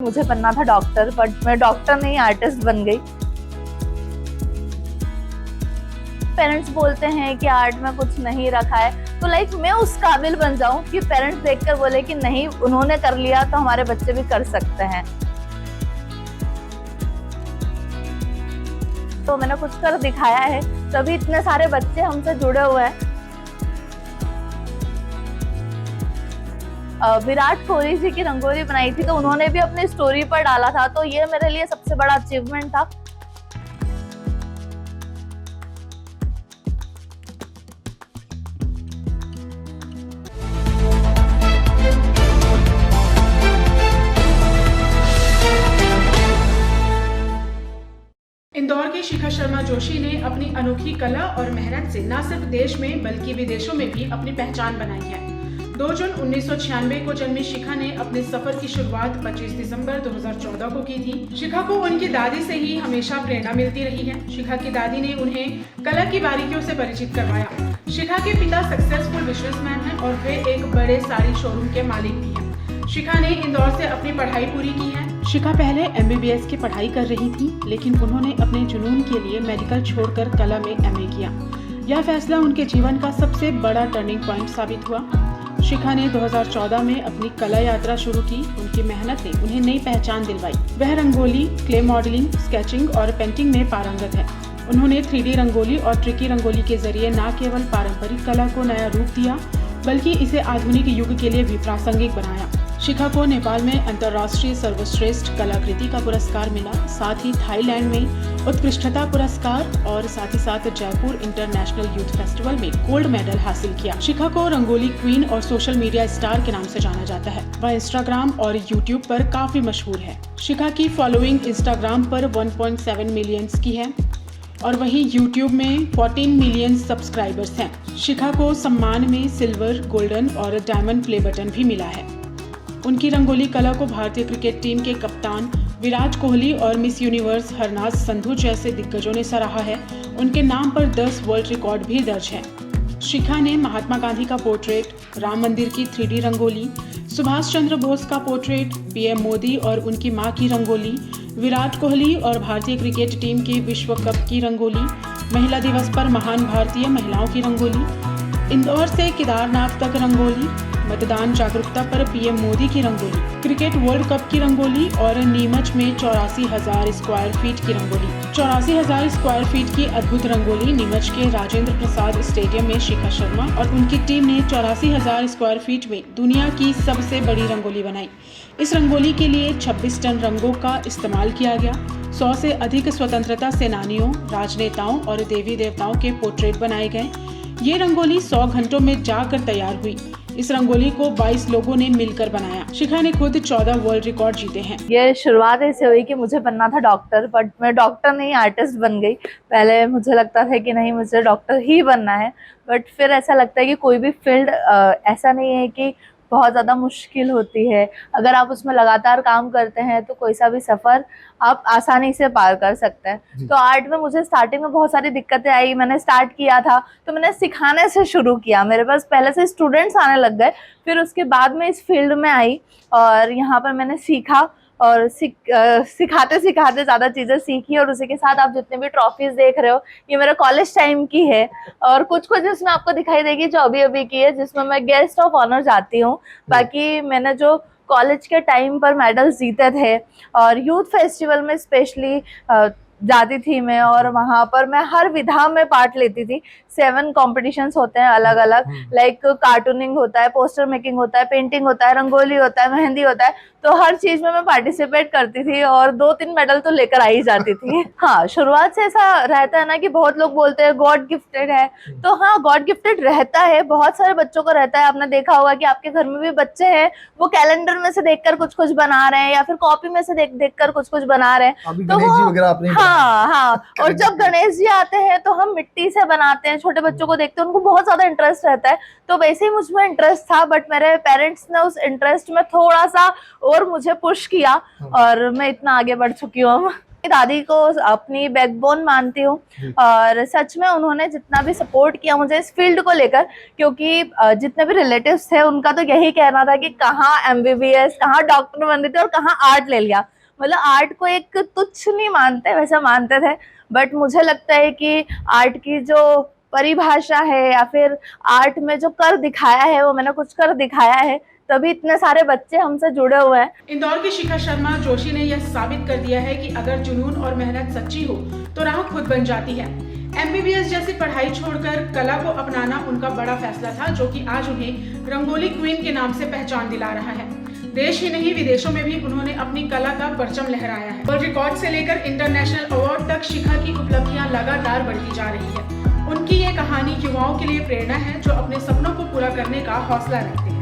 मुझे बनना था डॉक्टर, बट मैं डॉक्टर नहीं आर्टिस्ट बन गई। पेरेंट्स बोलते हैं कि आर्ट में कुछ नहीं रखा है, तो लाइक मैं उस काबिल बन जाऊं कि पेरेंट्स देखकर बोले कि नहीं, उन्होंने कर लिया तो हमारे बच्चे भी कर सकते हैं। तो मैंने कुछ कर दिखाया है, तभी इतने सारे बच्चे हमसे जुड़े हुए हैं। विराट कोहली जी की रंगोली बनाई थी, तो उन्होंने भी अपनी स्टोरी पर डाला था, तो ये मेरे लिए सबसे बड़ा अचीवमेंट था। इंदौर की शिखा शर्मा जोशी ने अपनी अनोखी कला और मेहनत से न सिर्फ देश में बल्कि विदेशों में भी अपनी पहचान बनाई है। 2 जून 1996 को जन्मी शिखा ने अपने सफर की शुरुआत 25 दिसंबर 2014 को की थी। शिखा को उनकी दादी से ही हमेशा प्रेरणा मिलती रही है। शिखा की दादी ने उन्हें कला की बारीकियों से परिचित करवाया। शिखा के पिता सक्सेसफुल बिजनेसमैन हैं और वे एक बड़े साड़ी शोरूम के मालिक भी हैं। शिखा ने इंदौर से अपनी पढ़ाई पूरी की है। शिखा पहले MBBS की पढ़ाई कर रही थी, लेकिन उन्होंने अपने जुनून के लिए मेडिकल छोड़कर कला में MA किया। यह फैसला उनके जीवन का सबसे बड़ा टर्निंग पॉइंट साबित हुआ। शिखा ने 2014 में अपनी कला यात्रा शुरू की। उनकी मेहनत ने उन्हें नई पहचान दिलवाई। वह रंगोली, क्ले मॉडलिंग, स्केचिंग और पेंटिंग में पारंगत है। उन्होंने 3D रंगोली और ट्रिकी रंगोली के जरिए न केवल पारंपरिक कला को नया रूप दिया, बल्कि इसे आधुनिक युग के लिए भी प्रासंगिक बनाया। शिखा को नेपाल में अंतर्राष्ट्रीय सर्वश्रेष्ठ कलाकृति का पुरस्कार मिला, साथ ही थाईलैंड में उत्कृष्टता पुरस्कार और साथ जयपुर इंटरनेशनल यूथ फेस्टिवल में गोल्ड मेडल हासिल किया। शिखा को रंगोली क्वीन और सोशल मीडिया स्टार के नाम से जाना जाता है। वह इंस्टाग्राम और यूट्यूब पर काफी मशहूर है। शिखा की फॉलोइंग इंस्टाग्राम पर 1.7 मिलियन की है और वहीं यूट्यूब में 14 मिलियन सब्सक्राइबर्स हैं। शिखा को सम्मान में सिल्वर, गोल्डन और डायमंड प्ले बटन भी मिला है। उनकी रंगोली कला को भारतीय क्रिकेट टीम के कप्तान विराट कोहली और मिस यूनिवर्स हरनाज संधू जैसे दिग्गजों ने सराहा है। उनके नाम पर 10 वर्ल्ड रिकॉर्ड भी दर्ज हैं। शिखा ने महात्मा गांधी का पोर्ट्रेट, राम मंदिर की 3D रंगोली, सुभाष चंद्र बोस का पोर्ट्रेट, PM मोदी और उनकी मां की रंगोली, विराट कोहली और भारतीय क्रिकेट टीम की विश्व कप की रंगोली, महिला दिवस पर महान भारतीय महिलाओं की रंगोली, इंदौर से केदारनाथ तक रंगोली, मतदान जागरूकता पर PM मोदी की रंगोली, क्रिकेट वर्ल्ड कप की रंगोली और नीमच में 84,000 स्क्वायर फीट की रंगोली। 84,000 स्क्वायर फीट की अद्भुत रंगोली नीमच के राजेंद्र प्रसाद स्टेडियम में शिखा शर्मा और उनकी टीम ने 84,000 स्क्वायर फीट में दुनिया की सबसे बड़ी रंगोली बनाई। इस रंगोली के लिए 26 टन रंगों का इस्तेमाल किया गया। 100 से अधिक स्वतंत्रता सेनानियों, राजनेताओं और देवी देवताओं के पोर्ट्रेट बनाए गए। ये रंगोली 100 घंटों में जाकर तैयार हुई। इस रंगोली को 22 लोगों ने मिलकर बनाया। शिखा ने खुद 14 वर्ल्ड रिकॉर्ड जीते हैं। ये शुरुआत ऐसे हुई कि मुझे बनना था डॉक्टर, बट मैं डॉक्टर नहीं आर्टिस्ट बन गई। पहले मुझे लगता था कि नहीं, मुझे डॉक्टर ही बनना है, बट फिर ऐसा लगता है कि कोई भी फील्ड ऐसा नहीं है कि बहुत ज़्यादा मुश्किल होती है। अगर आप उसमें लगातार काम करते हैं तो कोई सा भी सफ़र आप आसानी से पार कर सकते हैं। तो आर्ट में मुझे स्टार्टिंग में बहुत सारी दिक्कतें आई। मैंने स्टार्ट किया था तो मैंने सिखाने से शुरू किया। मेरे पास पहले से स्टूडेंट्स आने लग गए। फिर उसके बाद मैं इस फील्ड में आई और यहाँ पर मैंने सीखा और सिखाते सिखाते ज़्यादा चीज़ें सीखी। और उसी के साथ आप जितने भी ट्रॉफीज देख रहे हो, ये मेरे कॉलेज टाइम की है और कुछ कुछ इसमें आपको दिखाई देगी जो अभी अभी की है, जिसमें मैं गेस्ट ऑफ ऑनर जाती हूँ। बाकी मैंने जो कॉलेज के टाइम पर मेडल्स जीते थे और यूथ फेस्टिवल में स्पेशली जाती थी मैं, और वहाँ पर मैं हर विधा में पार्ट लेती थी। 7 कॉम्पिटिशन्स होते हैं अलग अलग, लाइक कार्टूनिंग होता है, पोस्टर मेकिंग होता है, पेंटिंग होता है, रंगोली होता है, मेहंदी होता है। तो हर चीज में मैं पार्टिसिपेट करती थी और 2-3 मेडल तो लेकर आ ही जाती थी। हाँ, शुरुआत से ऐसा रहता है ना कि बहुत लोग बोलते हैं गॉड गिफ्टेड है, तो हाँ, गॉड गिफ्टेड रहता है, बहुत सारे बच्चों को रहता है। आपने देखा होगा कि आपके घर में भी बच्चे हैं, वो कैलेंडर में से देखकर कुछ कुछ बना रहे हैं या फिर कॉपी में से देख कर कुछ कुछ बना रहे हैं। तो वो हाँ, और जब गणेश जी आते हैं तो हम मिट्टी से बनाते हैं, छोटे बच्चों को देखते हैं, उनको बहुत ज्यादा इंटरेस्ट रहता है। तो वैसे ही मुझमें इंटरेस्ट था, बट मेरे पेरेंट्स ने उस इंटरेस्ट में थोड़ा सा और मुझे पुश किया और मैं इतना आगे बढ़ चुकी हूँ। दादी को अपनी बैकबोन मानती हूँ और सच में उन्होंने जितना भी सपोर्ट किया मुझे इस फील्ड को लेकर, क्योंकि जितने भी रिलेटिव्स थे उनका तो यही कहना था कि कहाँ MBBS, कहाँ डॉक्टर बन रही थी और कहाँ आर्ट ले लिया। मतलब आर्ट को एक तुच्छ नहीं मानते, वैसा मानते थे। बट मुझे लगता है कि आर्ट की जो परिभाषा है या फिर आर्ट में जो कर दिखाया है वो मैंने कुछ कर दिखाया है, तभी इतने सारे बच्चे हमसे जुड़े हुए हैं। इंदौर की शिखा शर्मा जोशी ने यह साबित कर दिया है कि अगर जुनून और मेहनत सच्ची हो तो राह खुद बन जाती है। MBBS जैसी पढ़ाई छोड़कर कला को अपनाना उनका बड़ा फैसला था, जो कि आज उन्हें रंगोली क्वीन के नाम से पहचान दिला रहा है। देश ही नहीं विदेशों में भी उन्होंने अपनी कला का परचम लहराया है। वर्ल्ड रिकॉर्ड से लेकर इंटरनेशनल अवार्ड तक शिखा की उपलब्धियां लगातार बढ़ती जा रही है। उनकी ये कहानी युवाओं के लिए प्रेरणा है, जो अपने सपनों को पूरा करने का हौसला रखते हैं।